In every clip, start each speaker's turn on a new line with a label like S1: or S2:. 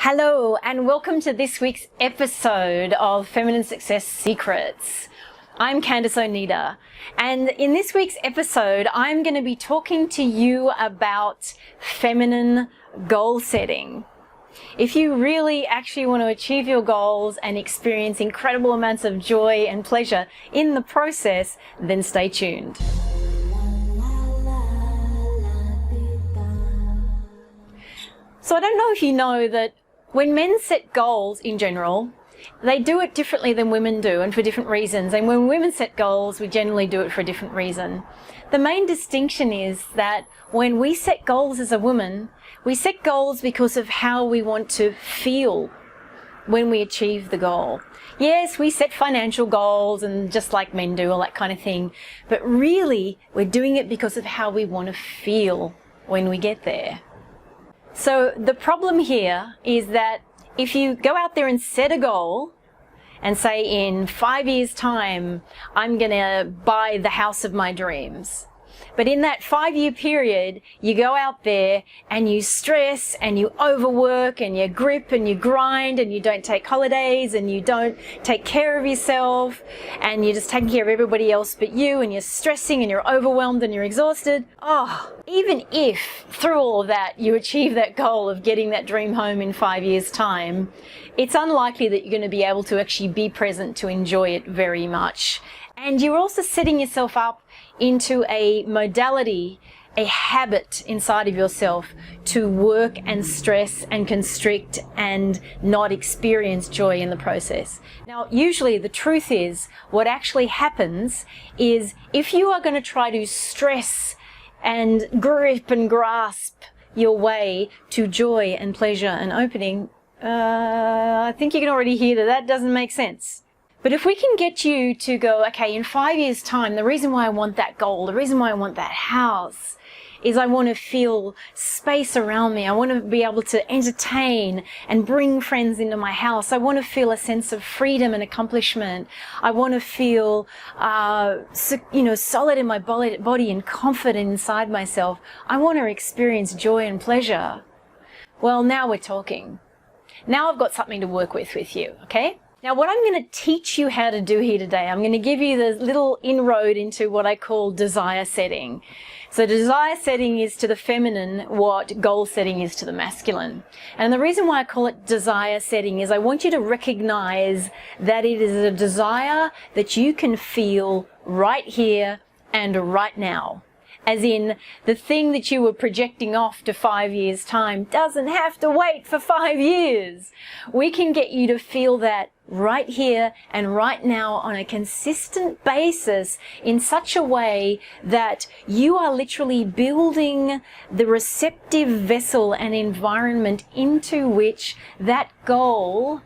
S1: Hello and welcome to this week's episode of Feminine Success Secrets. I'm Candice Oneida, and in this week's episode I'm going to be talking to you about feminine goal setting. If you really actually want to achieve your goals and experience incredible amounts of joy and pleasure in the process, then stay tuned. So I don't know if you know that when men set goals in general, they do it differently than women do and for different reasons. And when women set goals, we generally do it for a different reason. The main distinction is that when we set goals as a woman, we set goals because of how we want to feel when we achieve the goal. Yes, we set financial goals and just like men do, all that kind of thing. But really, we're doing it because of how we want to feel when we get there. So the problem here is that if you go out there and set a goal and say in 5 years' time, I'm going to buy the house of my dreams. But in that 5-year period, you go out there and you stress and you overwork and you grip and you grind and you don't take holidays and you don't take care of yourself and you're just taking care of everybody else but you, and you're stressing and you're overwhelmed and you're exhausted. Even if through all of that you achieve that goal of getting that dream home in 5 years' time, it's unlikely that you're going to be able to actually be present to enjoy it very much. And you're also setting yourself up into a modality, a habit inside of yourself to work and stress and constrict and not experience joy in the process. Now, usually the truth is what actually happens is if you are going to try to stress and grip and grasp your way to joy and pleasure and opening, I think you can already hear that that doesn't make sense. But if we can get you to go, okay, in 5 years' time, the reason why I want that goal, the reason why I want that house is I want to feel space around me. I want to be able to entertain and bring friends into my house. I want to feel a sense of freedom and accomplishment. I want to feel, solid in my body and confident inside myself. I want to experience joy and pleasure. Well, now we're talking. Now I've got something to work with you, okay? Now, what I'm going to teach you how to do here today, I'm going to give you the little inroad into what I call desire setting. So desire setting is to the feminine what goal setting is to the masculine. And the reason why I call it desire setting is I want you to recognize that it is a desire that you can feel right here and right now. As in, the thing that you were projecting off to 5 years' time doesn't have to wait for 5 years. We can get you to feel that right here and right now on a consistent basis in such a way that you are literally building the receptive vessel and environment into which that goal,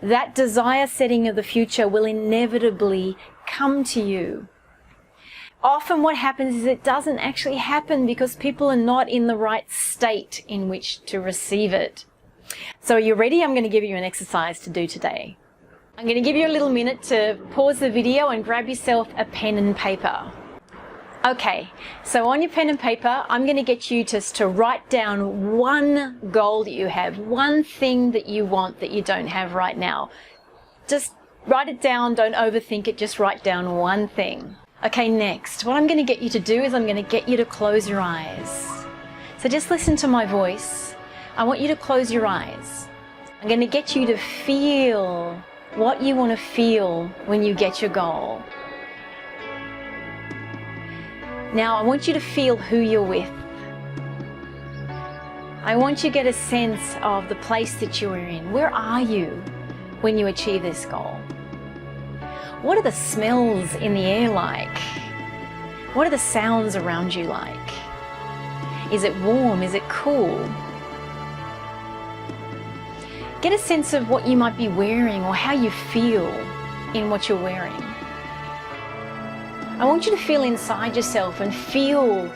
S1: that desire setting of the future will inevitably come to you. Often what happens is it doesn't actually happen because people are not in the right state in which to receive it. So are you ready? I'm going to give you an exercise to do today. I'm going to give you a little minute to pause the video and grab yourself a pen and paper. Okay, so on your pen and paper, I'm going to get you just to write down one goal that you have, one thing that you want that you don't have right now. Just write it down, don't overthink it, just write down one thing. Okay, next, what I'm going to get you to do is I'm going to get you to close your eyes. So just listen to my voice. I want you to close your eyes. I'm going to get you to feel what you want to feel when you get your goal. Now, I want you to feel who you're with. I want you to get a sense of the place that you are in. Where are you when you achieve this goal? What are the smells in the air like? What are the sounds around you like? Is it warm? Is it cool? Get a sense of what you might be wearing or how you feel in what you're wearing. I want you to feel inside yourself and feel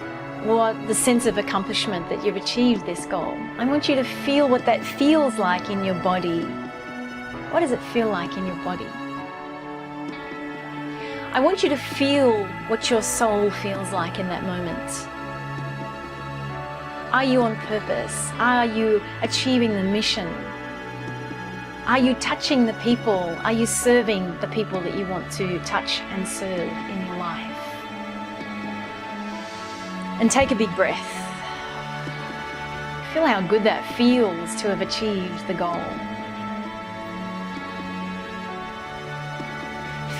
S1: what the sense of accomplishment that you've achieved this goal. I want you to feel what that feels like in your body. What does it feel like in your body? I want you to feel what your soul feels like in that moment. Are you on purpose? Are you achieving the mission? Are you touching the people? Are you serving the people that you want to touch and serve in your life? And take a big breath. Feel how good that feels to have achieved the goal.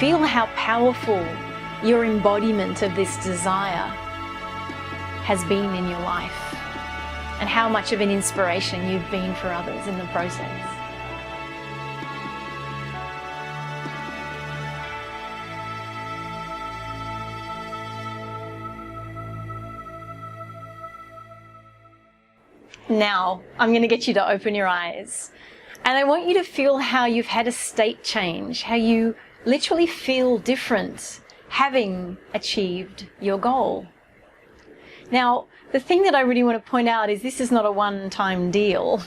S1: Feel how powerful your embodiment of this desire has been in your life, and how much of an inspiration you've been for others in the process. Now, I'm going to get you to open your eyes, and I want you to feel how you've had a state change, how you literally feel different having achieved your goal. Now, the thing that I really want to point out is this is not a one-time deal.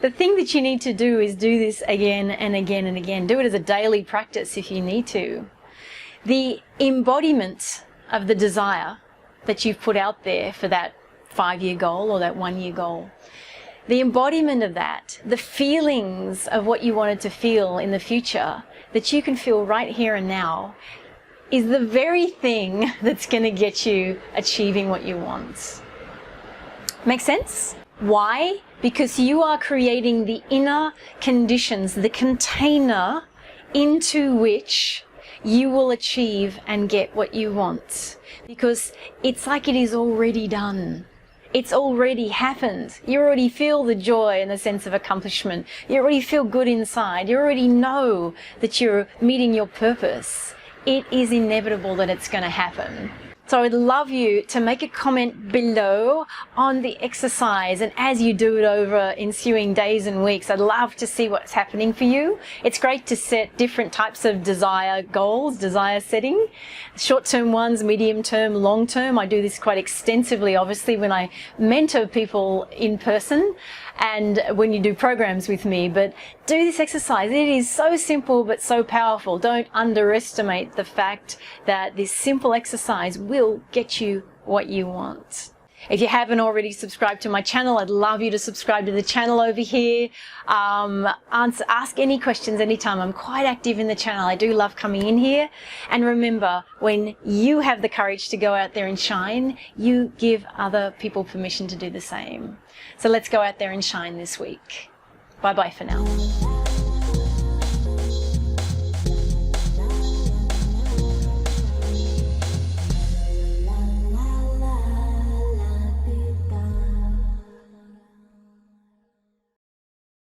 S1: The thing that you need to do is do this again and again and again. Do it as a daily practice if you need to. The embodiment of the desire that you've put out there for that 5-year goal or that 1-year goal, the embodiment of that, the feelings of what you wanted to feel in the future that you can feel right here and now, is the very thing that's going to get you achieving what you want. Make sense? Why? Because you are creating the inner conditions, the container into which you will achieve and get what you want. Because it's like it is already done. It's already happened. You already feel the joy and the sense of accomplishment. You already feel good inside. You already know that you're meeting your purpose. It is inevitable that it's going to happen. So I'd love you to make a comment below on the exercise, and as you do it over ensuing days and weeks, I'd love to see what's happening for you. It's great to set different types of desire goals, desire setting, short-term ones, medium-term, long-term. I do this quite extensively, obviously, when I mentor people in person and when you do programs with me. But do this exercise. It is so simple but so powerful. Don't underestimate the fact that this simple exercise will get you what you want. If you haven't already subscribed to my channel, I'd love you to subscribe to the channel over here. Ask any questions anytime. I'm quite active in the channel. I do love coming in here. And remember, when you have the courage to go out there and shine, you give other people permission to do the same. So let's go out there and shine this week. Bye-bye for now.